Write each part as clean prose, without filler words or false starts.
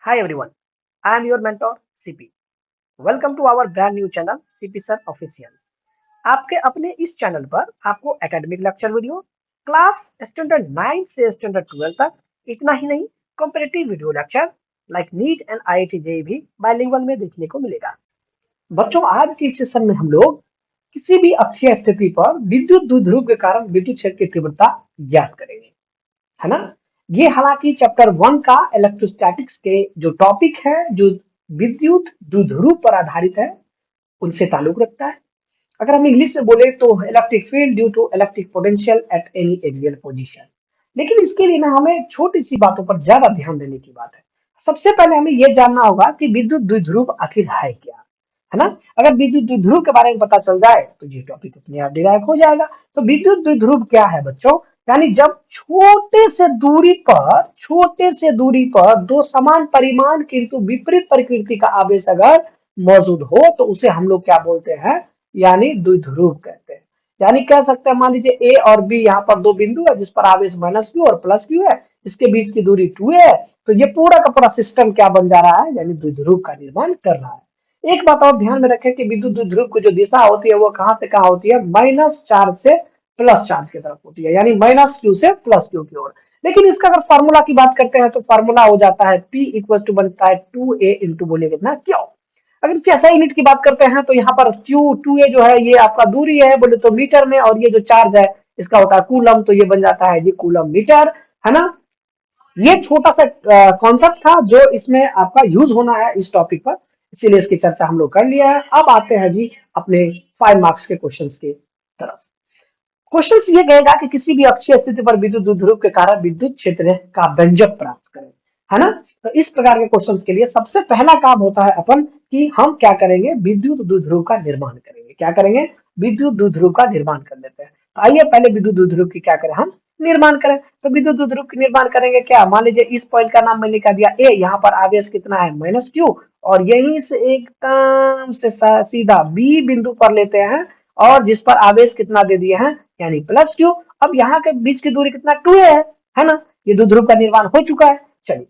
Hi everyone, I am your mentor CP. Welcome to our brand new channel CP Sir Official. आपके अपने इस channel पर आपको academic lecture video class standard 9 से standard 12 तक, इतना ही नहीं, competitive video lecture like neat and IIT JEE भी बाइलिंगुअल में देखने को मिलेगा। बच्चों, आज के इस सेशन में हम लोग किसी भी अक्षीय स्थिति पर विद्युत द्विध्रुव के कारण विद्युत क्षेत्र की तीव्रता ज्ञात करेंगे, है ना। ये हालांकि चैप्टर 1 का इलेक्ट्रोस्टैटिक्स के जो टॉपिक है, जो विद्युत द्विध्रुव पर आधारित है, उनसे ताल्लुक रखता है। अगर हम इंग्लिश में बोले तो electric field due to electric potential at any axial position. लेकिन इसके लिए ना हमें छोटी सी बातों पर ज्यादा ध्यान देने की बात है। सबसे पहले हमें यह जानना होगा कि विद्युत द्विध्रुव आखिर है क्या, है ना। अगर विद्युत द्विध्रुव के बारे में पता चल जाए तो ये टॉपिक अपने आप डिराइव हो जाएगा। तो विद्युत द्विध्रुव क्या है बच्चों? यानी जब छोटे से दूरी पर दो समान परिमाण किंतु विपरीत प्रकृति का आवेश अगर मौजूद हो तो उसे हम लोग क्या बोलते हैं? यानी द्विध्रुव कहते हैं। यानी कह सकते हैं, मान लीजिए ए और बी, यहाँ पर दो बिंदु है जिस पर आवेश माइनस क्यू और प्लस क्यू है, इसके बीच की दूरी 2a है। तो ये पूरा का पूरा सिस्टम क्या बन जा रहा है? यानी द्विध्रुव का निर्माण कर रहा है। एक बात और ध्यान में रखें कि विद्युत द्विध्रुव की जो दिशा होती है वो कहां से कहां होती है? माइनस चार्ज से प्लस चार्ज की तरफ होती है, यानी माइनस क्यू से प्लस क्यू की ओर। लेकिन इसका अगर फार्मूला की बात करते हैं तो फार्मूला हो जाता है P इक्वल टू बनता है 2a इंटू बोलिए कितना? क्यू। अगर इसकी SI यूनिट की बात करते हैं तो यहाँ पर Q 2a जो है ये आपका दूरी है बोले तो मीटर में, और ये जो चार्ज है इसका होता है कूलम, तो ये बन जाता है जी कूलम मीटर, है ना। ये छोटा सा कॉन्सेप्ट था जो इसमें आपका यूज होना है इस टॉपिक पर, इसीलिए इसकी चर्चा हम लोग कर लिया है। अब आते हैं जी अपने 5 मार्क्स के क्वेश्चंस की तरफ। क्वेश्चन ये कहेगा कि किसी भी अक्षीय स्थिति पर विद्युत द्विध्रुव के कारण विद्युत क्षेत्र का व्यंजक प्राप्त करें, है ना। तो इस प्रकार के क्वेश्चंस के लिए सबसे पहला काम होता है अपन कि हम क्या करेंगे? विद्युत द्विध्रुव का निर्माण करेंगे। क्या करेंगे? विद्युत द्विध्रुव का निर्माण कर लेते हैं। तो आइए पहले विद्युत द्विध्रुव की क्या करें? हम निर्माण करें। तो विद्युत द्विध्रुव की निर्माण करेंगे क्या? मान लीजिए इस पॉइंट का नाम मैंने क्या दिया? ए। यहाँ पर आवेश कितना है? Minus Q. और यहीं से एकदम से सीधा बी बिंदु पर लेते हैं, और जिस पर आवेश कितना दे दिए हैं? यानी प्लस क्यू। अब यहाँ के बीच की दूरी कितना? 2a है ना। ये द्विध्रुव का निर्माण हो चुका है। चलिए,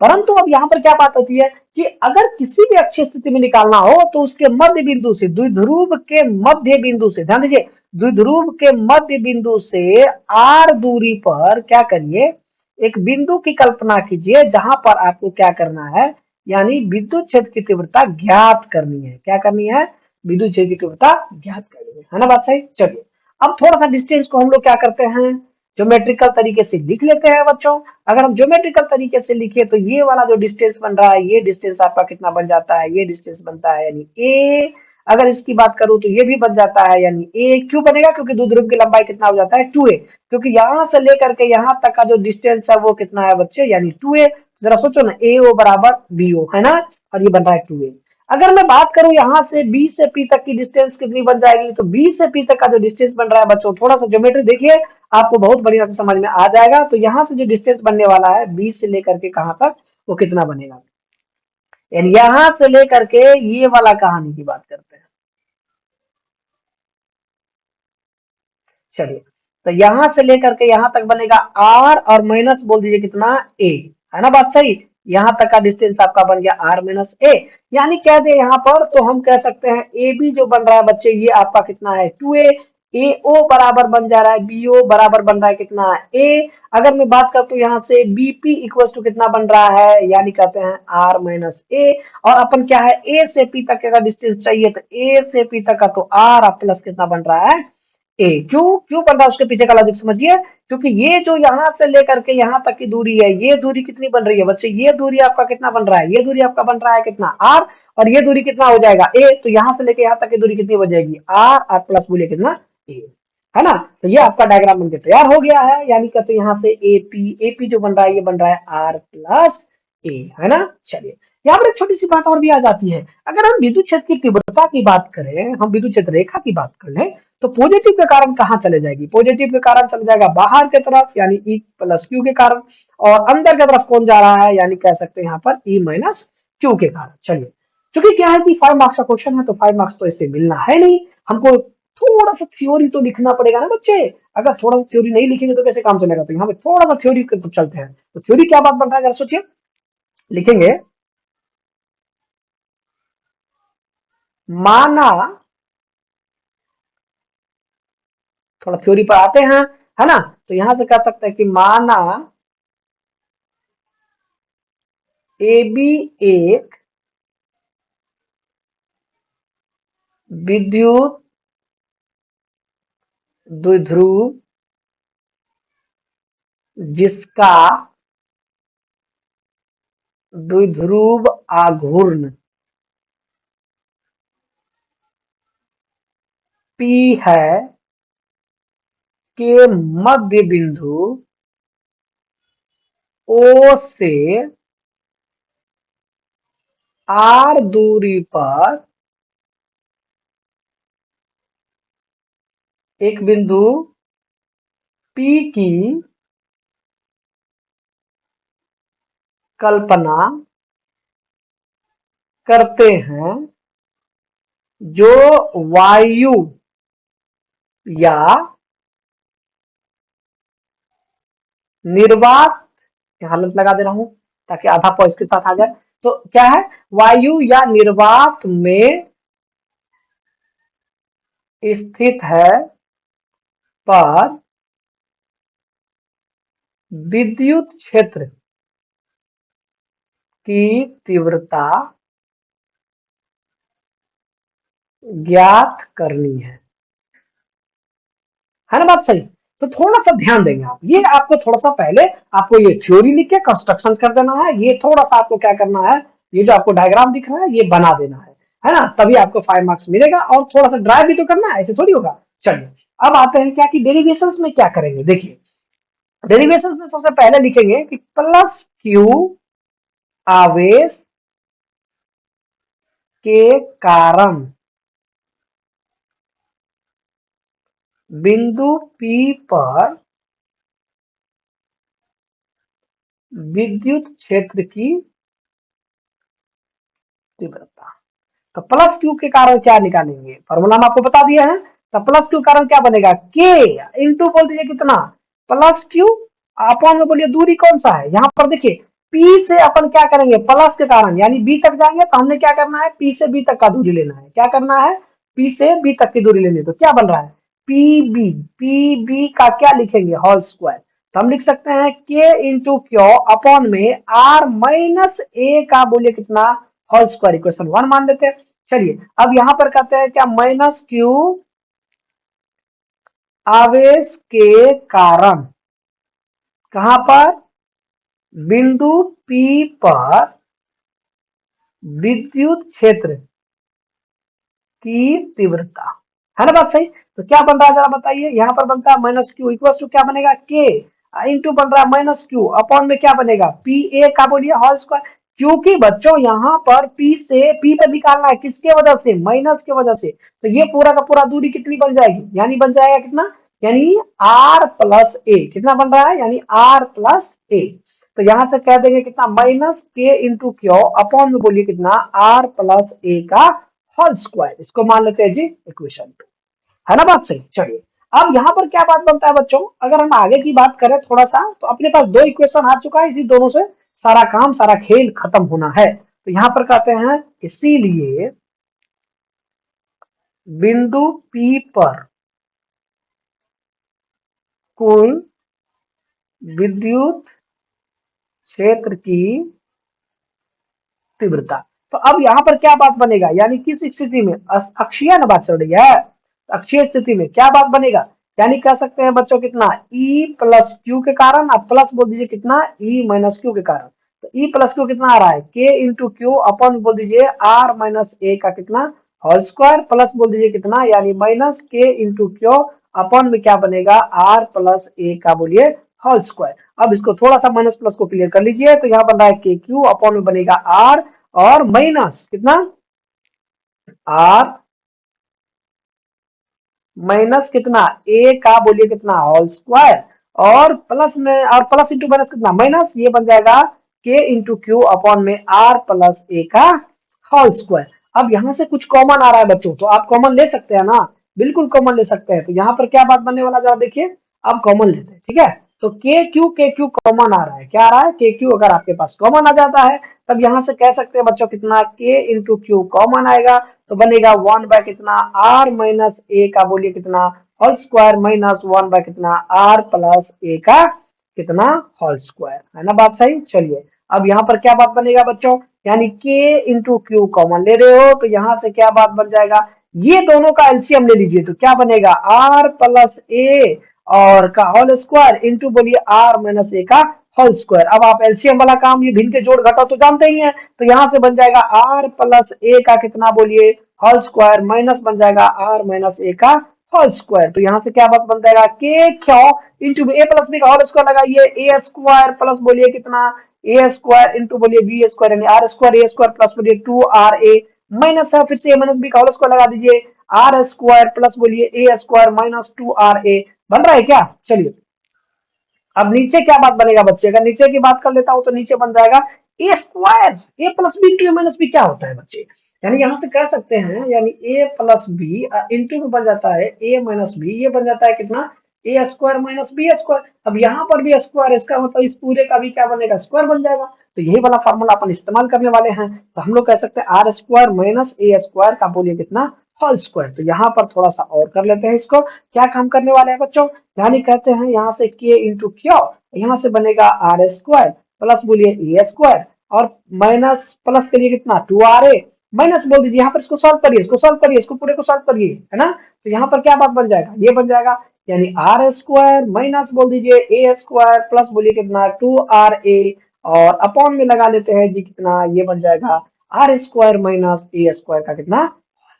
परंतु अब यहाँ पर क्या बात होती है कि अगर किसी भी अक्षीय स्थिति में निकालना हो तो उसके मध्य बिंदु से, द्विध्रुव के मध्य बिंदु से, ध्यान दीजिए, द्विध्रुव के मध्य बिंदु से r दूरी पर क्या करिए? एक बिंदु की कल्पना कीजिए जहां पर आपको क्या करना है? यानी विद्युत क्षेत्र की तीव्रता ज्ञात करनी है। क्या करनी है? विद्युत क्षेत्र की तीव्रता ज्ञात करनी है ना। बात सही। चलिए, अब थोड़ा सा डिस्टेंस को हम लोग क्या करते हैं? ज्योमेट्रिकल तरीके से लिख लेते हैं बच्चों। अगर हम ज्योमेट्रिकल तरीके से लिखे तो ये वाला जो डिस्टेंस बन रहा है, ये डिस्टेंस आपका कितना बन जाता है? ये डिस्टेंस बनता है यानी a। अगर इसकी बात करूं तो ये भी बन जाता है यानी a। क्यों बनेगा? क्योंकि द्विध्रुव की लंबाई कितना हो जाता है? 2a। क्योंकि यहां से लेकर के यहां तक का जो डिस्टेंस है वो कितना है बच्चे? यानी 2a। जरा सोचो ना, AO बराबर BO, है ना। और ये बन रहा है 2a। अगर मैं बात करूं यहां से B से P तक की डिस्टेंस कितनी बन जाएगी? तो B से P तक का जो डिस्टेंस बन रहा है बच्चों, थोड़ा सा ज्योमेट्री देखिए, आपको बहुत बढ़िया से समझ में आ जाएगा। तो यहां से जो डिस्टेंस बनने वाला है बी से लेकर के कहां तक, वो कितना बनेगा? यानी यहां से लेकर के ये वाला कहानी की बात करते हैं। चलिए, तो यहां से लेकर के यहां तक बनेगा आर, और माइनस बोल दीजिए कितना? ए, है ना। बात सही। यहां तक का डिस्टेंस आपका बन गया आर माइनस ए। यानी कह दे यहाँ पर तो हम कह सकते हैं ए बी जो बन रहा है बच्चे, ये आपका कितना है? 2a। ए ओ बराबर बन जा रहा है बी ओ बराबर बन रहा है कितना? ए। अगर मैं बात करता हूँ यहाँ से बी पी इक्वल टू कितना बन रहा है? यानी कहते हैं आर माइनस ए। और अपन क्या है? ए से पी तक का डिस्टेंस चाहिए, तो ए से पी तक का तो आर प्लस कितना बन रहा है? ए। क्यों क्यों बन रहा है? उसके पीछे का लॉजिक समझिए। क्योंकि ये जो यहां से लेकर के यहां तक की दूरी है, ये दूरी कितनी बन रही है बच्चे? ये दूरी आपका कितना बन रहा है? ये दूरी आपका बन रहा है कितना? आर। और ये दूरी कितना हो जाएगा? ए। तो यहां से लेकर यहां तक की दूरी कितनी बन जाएगी? आर, आर प्लस बोलिए कितना? ए, है ना। तो ये आपका डायग्राम बनकर तैयार हो गया है। यानी कहते हैं यहाँ से एपी जो बन रहा है, ये बन रहा है आर प्लस ए, है ना। चलिए, यहाँ पर एक छोटी सी बात और भी आ जाती है। अगर हम विद्युत क्षेत्र की तीव्रता की बात करें, हम विद्युत क्षेत्र रेखा की बात कर लें, तो पॉजिटिव के कारण कहाँ चले जाएगी? पॉजिटिव के कारण चले जाएगा बाहर के तरफ, यानी E प्लस क्यू के कारण। और अंदर की तरफ कौन जा रहा है? यानी कह सकते हैं यहाँ पर E माइनस क्यू के कारण। चलिए, क्योंकि क्या है कि 5 मार्क्स का क्वेश्चन है तो 5 मार्क्स तो इससे मिलना है नहीं, हमको थोड़ा सा थ्योरी तो लिखना पड़ेगा ना बच्चे। अगर थोड़ा सा थ्योरी नहीं लिखेंगे तो कैसे काम चलेगा? तो यहाँ पे थोड़ा सा थ्योरी के तो चलते हैं। तो थ्योरी क्या बात बन रहा है जरा सोचिए। लिखेंगे माना, थोड़ा थ्योरी पर आते हैं, है ना। तो यहां से कह सकते हैं कि माना ए बी एक विद्युत द्विध्रुव जिसका द्विध्रुव आघूर्ण P है के मध्य बिंदु O से R दूरी पर एक बिंदु P की कल्पना करते हैं जो वायु या निर्वात, हालत लगा दे रहा हूं ताकि आधा पॉइंट के साथ आ जाए। तो क्या है, वायु या निर्वात में स्थित है पर विद्युत क्षेत्र की तीव्रता ज्ञात करनी है ना बात सही। तो थोड़ा सा ध्यान देंगे आप, ये आपको थोड़ा सा पहले आपको ये थ्योरी लिख के कंस्ट्रक्शन कर देना है, ये थोड़ा सा आपको क्या करना है, ये जो आपको डायग्राम दिख रहा है ये बना देना है ना, तभी आपको 5 मार्क्स मिलेगा। और थोड़ा सा ड्राइव भी तो करना है, ऐसे थोड़ी होगा। चलिए अब आते हैं क्या कि डेरिवेशंस में क्या करेंगे। देखिए डेरिवेशंस में सबसे पहले लिखेंगे कि प्लस क्यू आवेश के कारण बिंदु P पर विद्युत क्षेत्र की तीव्रता। तो प्लस क्यू के कारण क्या निकालेंगे, फॉर्मूला हम आपको बता दिया है। तो प्लस क्यू कारण क्या बनेगा, के इंटू बोल दीजिए कितना, प्लस क्यू अपॉन में बोलिए दूरी कौन सा है, यहाँ पर देखिए पी से अपन क्या करेंगे, प्लस के कारण यानी बी तक जाएंगे तो हमने क्या करना है, पी से बी तक का दूरी लेना है। क्या करना है, पी से बी तक की दूरी लेनी है। तो क्या बन रहा है, पी बी का क्या लिखेंगे, होल स्क्वायर। तो हम लिख सकते हैं के इंटू क्यू अपॉन में आर माइनस ए का बोलिए कितना, होल स्क्वायर, इक्वेशन 1 मान लेते हैं। चलिए अब यहां पर कहते हैं क्या, माइनस क्यू आवेश के कारण कहां पर, बिंदु P पर विद्युत क्षेत्र की तीव्रता, है ना बात सही। तो क्या बन रहा है जरा बताइए, यहाँ पर बनता है माइनस क्यू इक्वल टू क्या बनेगा, के इंटू बन रहा है माइनस क्यू अपॉन में क्या बनेगा, पी ए का बोलिए होल स्क्वायर। क्योंकि बच्चों यहाँ पर पी से पी पर निकालना है, किसके वजह से, माइनस के वजह से। तो ये पूरा का पूरा दूरी कितनी बन जाएगी, यानी बन जाएगा कितना, यानी आर प्लस ए, कितना बन रहा है, यानी आर प्लस ए। तो यहां से कह देंगे कितना, माइनस के इंटू क्यू अपॉन में बोलिए कितना, आर प्लस ए का होल स्क्वायर। इसको मान लेते हैं जी इक्वेशन 2, है ना बात सही। चलिए अब यहाँ पर क्या बात बनता है बच्चों, अगर हम आगे की बात करें थोड़ा सा, तो अपने पास दो इक्वेशन आ चुका है, इसी दोनों से सारा काम सारा खेल खत्म होना है। तो यहाँ पर कहते हैं इसीलिए बिंदु P पर कुल विद्युत क्षेत्र की तीव्रता। तो अब यहाँ पर क्या बात बनेगा, यानी किस स्थिति में, अक्षीय ना बात चल रही है, अक्षीय स्थिति में क्या बात बनेगा, यानी कह सकते हैं बच्चों कितना, E प्लस क्यू के कारण, आप प्लस बोल दीजिए कितना, E माइनस क्यू के कारण। तो E प्लस क्यू कितना आ रहा है, के इंटू क्यू अपन बोल दीजिए आर माइनस ए का कितना, होल स्क्वायर, प्लस बोल दीजिए कितना, यानी माइनस के इंटू क्यू अपन में क्या बनेगा, आर प्लस ए का बोलिए होल स्क्वायर। अब इसको थोड़ा सा माइनस प्लस को क्लियर कर लीजिए, तो यहाँ बन रहा है के क्यू अपॉन में बनेगा आर और माइनस कितना, आर माइनस कितना, ए का बोलिए कितना, होल स्क्वायर, और प्लस में, और प्लस इंटू माइनस कितना, माइनस, ये बन जाएगा के इंटू क्यू अपॉन में आर प्लस ए का होल स्क्वायर। अब यहां से कुछ कॉमन आ रहा है बच्चों, तो आप कॉमन ले सकते हैं ना, बिल्कुल कॉमन ले सकते हैं। तो यहाँ पर क्या बात बनने वाला जरा देखिए, अब कॉमन लेते हैं, ठीक है। तो के क्यू कॉमन आ रहा है, क्या आ रहा है के क्यू, अगर आपके पास कॉमन आ जाता है तब यहां से कह सकते हैं बच्चों कितना के इंटू क्यू कॉमन आएगा तो बनेगा 1 बाय कितना आर माइनस ए का बोलिए कितना होल स्क्वायर माइनस 1 बाय कितना आर प्लस ए का कितना होल स्क्वायर, है ना बात सही। चलिए अब यहाँ पर क्या बात बनेगा बच्चों, यानी के इंटू क्यू कॉमन ले रहे हो तो यहाँ से क्या बात बन जाएगा, ये दोनों का एलसीएम ले लीजिए तो क्या बनेगा आर प्लस ए और का होल स्क्वायर इंटू बोलिए आर माइनस ए का होल स्क्वायर। अब आप एलसीएम वाला काम ये भिन्न के जोड़ घटाओ तो जानते ही हैं, तो यहाँ से बन जाएगा आर प्लस ए का कितना बोलिए होल स्क्वायर माइनस बन जाएगा आर माइनस ए का होल स्क्वायर। तो यहाँ से क्या बात बन जाएगा के Q into A plus B का होल स्क्वायर लगाइए ए स्क्वायर प्लस बोलिए कितना ए स्क्वायर इंटू बोलिए बी स्क्वायर यानी R square A square plus बोलिए 2 RA माइनस है फिर से ए माइनस बी का होल स्क्वायर लगा दीजिए आर स्क्वायर प्लस बोलिए ए स्क्वायर माइनस 2 RA बन रहा है क्या। चलिए अब नीचे क्या बात बनेगा बच्चे, अगर नीचे की बात कर लेता हूं तो नीचे बन जाएगा a square a plus b to a minus b क्या होता है बच्चे, यानी यहां से कह सकते हैं यानी ए प्लस बी इंटू में बन जाता है ए माइनस बी, ये बन जाता है कितना A square minus B square. अब यहाँ पर भी स्क्वायर, इसका मतलब इस पूरे का भी क्या बनेगा स्क्वायर बन जाएगा, तो यही वाला फॉर्मूला अपन इस्तेमाल करने वाले हैं। तो हम लोग कह सकते हैं R square minus A square का बोलिए कितना होल स्क्वायर। तो यहाँ पर थोड़ा सा और कर लेते हैं इसको, क्या काम करने वाले हैं बच्चों, यानी कहते हैं यहाँ से के इंटू क्यू, यहाँ से बनेगा आर स्क्वायर प्लस बोलिए ए स्क्वायर और माइनस प्लस करिए कितना 2 RA माइनस बोल दीजिए, यहाँ पर इसको सॉल्व करिए इसको सॉल्व करिए इसको पूरे को सॉल्व करिए, है ना। तो यहाँ पर क्या बात बन जाएगा, ये बन जाएगा यानी आर स्क्वायर माइनस बोल दीजिए ए स्क्वायर प्लस बोलिए कितना 2 RA और अपॉन में लगा लेते हैं जी कितना, ये बन जाएगा R square minus A square का कितना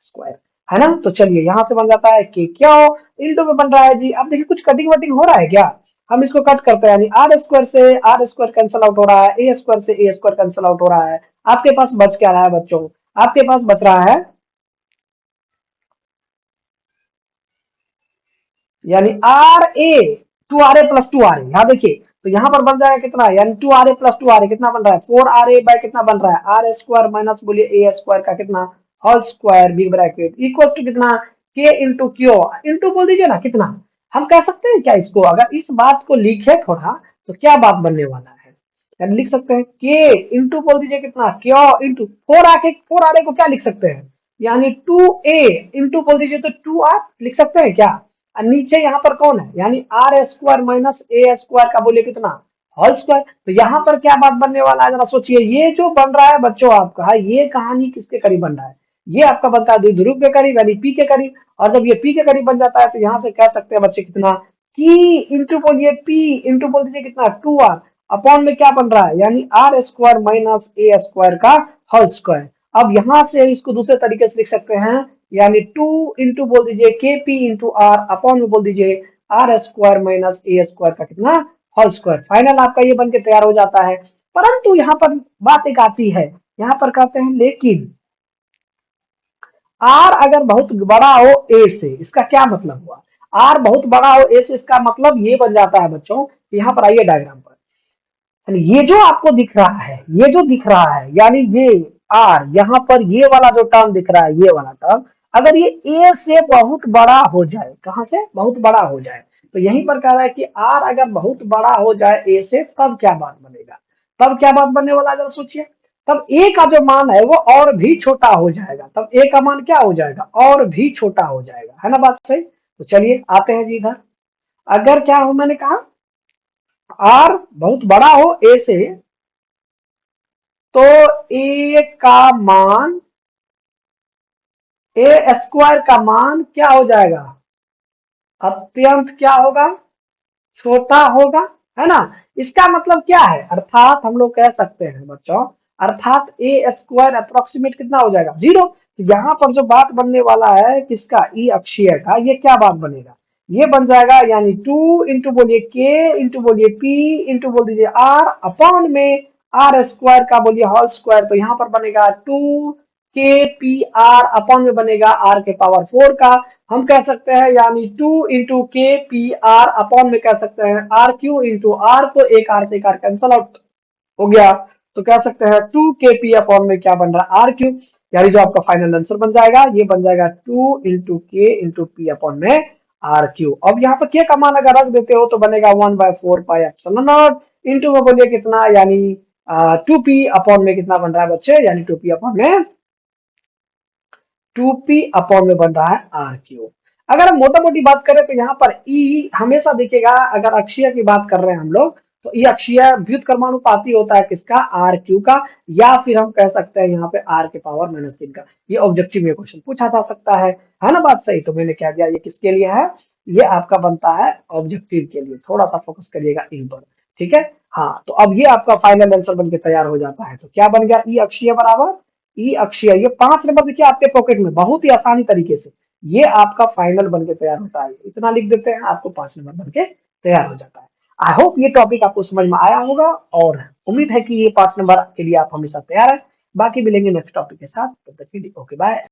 स्क्वायर, है ना। तो चलिए यहाँ से बन जाता है कि क्या इंटू में बन रहा है जी। अब देखिए कुछ कटिंग वटिंग हो रहा है क्या, हम इसको कट करते हैं यानी आर स्क्वायर से आर स्क्वायर कैंसिल आउट हो रहा है, ए स्क्वायर से ए स्क्वायर कैंसिल आउट हो रहा है, आपके पास बच क्या रहा है बच्चों, आपके पास बच रहा है यानी R A 2 RA plus 2 RA, यहाँ देखिए तो यहाँ पर बन जाएगा कितना यानी 2 RA प्लस 2 RA कितना बन रहा है 4 RA बाय कितना बन रहा है आर स्क्वायर माइनस बोलिए ए स्क्वायर का कितना whole square big bracket equal to कितना के इंटू क्यू इंटू बोल दीजिए ना कितना, हम कह सकते हैं क्या इसको, अगर इस बात को लिखे थोड़ा तो क्या बात बनने वाला है, यानी लिख सकते हैं के इंटू बोल दीजिए कितना क्यू इंटू 4 RA को क्या लिख सकते हैं यानी 2A इंटू बोल दीजिए तो 2R लिख सकते हैं क्या, और नीचे यहाँ पर कौन है यानी R square minus A square का बोलिए कितना होल स्क्वायर। तो यहाँ पर क्या बात बनने वाला है जरा सोचिए, ये जो बन रहा है बच्चों आपका ये कहानी किसके करीब बन रहा है, ये आपका बनता है द्विध्रुव के करीब यानी पी के करीब, और जब ये पी के करीब बन जाता है तो यहाँ से कह सकते हैं बच्चे कितना की इंटू बोलिए पी इंटू बोल दीजिए कितना 2R अपॉन में क्या बन रहा है यानी R square minus A square का होल स्क्वायर। अब यहाँ से इसको दूसरे तरीके से लिख सकते हैं यानी 2 इंटू बोल दीजिए के पी इंटू आर अपॉन में बोल दीजिए R square minus A square का कितना होल स्क्वायर। फाइनल आपका ये बन के तैयार हो जाता है, परंतु यहाँ पर बात एक आती है, यहाँ पर कहते हैं लेकिन आर अगर बहुत बड़ा हो ए से, इसका क्या मतलब हुआ, आर बहुत बड़ा हो ए से इसका मतलब ये बन जाता है बच्चों, यहाँ पर आइए डायग्राम पर, यानी ये जो आपको दिख रहा है ये जो दिख रहा है यानी ये आर, यहाँ पर ये वाला जो टर्म दिख रहा है ये वाला टर्म अगर ये ए से बहुत बड़ा हो जाए, कहां से बहुत बड़ा हो जाए, तो यहीं पर कह रहा है कि आर अगर बहुत बड़ा हो जाए ए से तब क्या बात बनेगा, तब क्या बात बनने वाला जरा सोचिए, तब ए का जो मान है वो और भी छोटा हो जाएगा, तब ए का मान क्या हो जाएगा और भी छोटा हो जाएगा, है ना बात सही। तो चलिए आते हैं जी इधर, अगर क्या हो मैंने कहा आर बहुत बड़ा हो ए से तो ए का मान ए स्क्वायर का मान क्या हो जाएगा अत्यंत क्या होगा छोटा होगा, है ना। इसका मतलब क्या है, अर्थात हम लोग कह सकते हैं बच्चों अर्थात ए स्क्वायर अप्रोक्सीमेट कितना हो जाएगा 0। तो यहाँ पर जो बात बनने वाला है किसका ई अक्षीय का, ये क्या बात बनेगा, ये बन जाएगा यानी 2 इंटू बोलिए के इंटू बोलिए पी इंटू बोल दीजिए आर अपॉन में आर स्क्वायर का बोलिए होल स्क्वायर। तो यहाँ पर बनेगा 2 के पी आर अपॉन में बनेगा आर के पावर 4 का, हम कह सकते हैं यानी 2 इंटू के पी आर अपॉन में कह सकते हैं आर क्यू इंटू आर को एक आर से एक आर कैंसल आउट हो गया, तो कह सकते हैं 2 के पी अपॉन में क्या बन रहा है आर क्यू, यानी जो आपका फाइनल आंसर बन जाएगा ये बन जाएगा 2 इंटू के इंटू पी अपॉन में आर क्यू। अब यहाँ पर के का मान अगर रख देते हो तो बनेगा 1/4 पाई एप्सिलॉन नॉट इंटू में बोलिए कितना, यानी 2p अपॉन में कितना बन रहा है बच्चे, यानी 2p अपॉन में 2p अपॉन में बन रहा है आर क्यू। अगर हम मोटा मोटी बात करें तो यहाँ पर ई हमेशा देखिएगा, अगर अक्षीय की बात कर रहे हैं हम लोग तो ई अक्षीय व्युत्क्रमानुपाती होता है किसका, आर क्यू का, या फिर हम कह सकते हैं यहाँ पे आर के पावर -3 का। ये ऑब्जेक्टिव में क्वेश्चन पूछा जा सकता है ना बात सही। तो मैंने क्या किया, ये किसके लिए है, ये आपका बनता है ऑब्जेक्टिव के लिए। थोड़ा सा फोकस करिएगा इन पर, ठीक है। हाँ, तो अब ये आपका फाइनल आंसर बन के तैयार हो जाता है। तो क्या बन गया, ई अक्षीय बराबर ई अक्षीय, ये 5 नंबर देखिए आपके पॉकेट में बहुत ही आसानी तरीके से ये आपका फाइनल बन के तैयार होता है। इतना लिख देते हैं, आपको 5 नंबर बन के तैयार हो जाता है। आई होप ये टॉपिक आपको समझ में आया होगा, और उम्मीद है कि ये 5 नंबर के लिए आप हमेशा तैयार है। बाकी मिलेंगे नेक्स्ट टॉपिक के साथ, तब तक के लिए ओके बाय।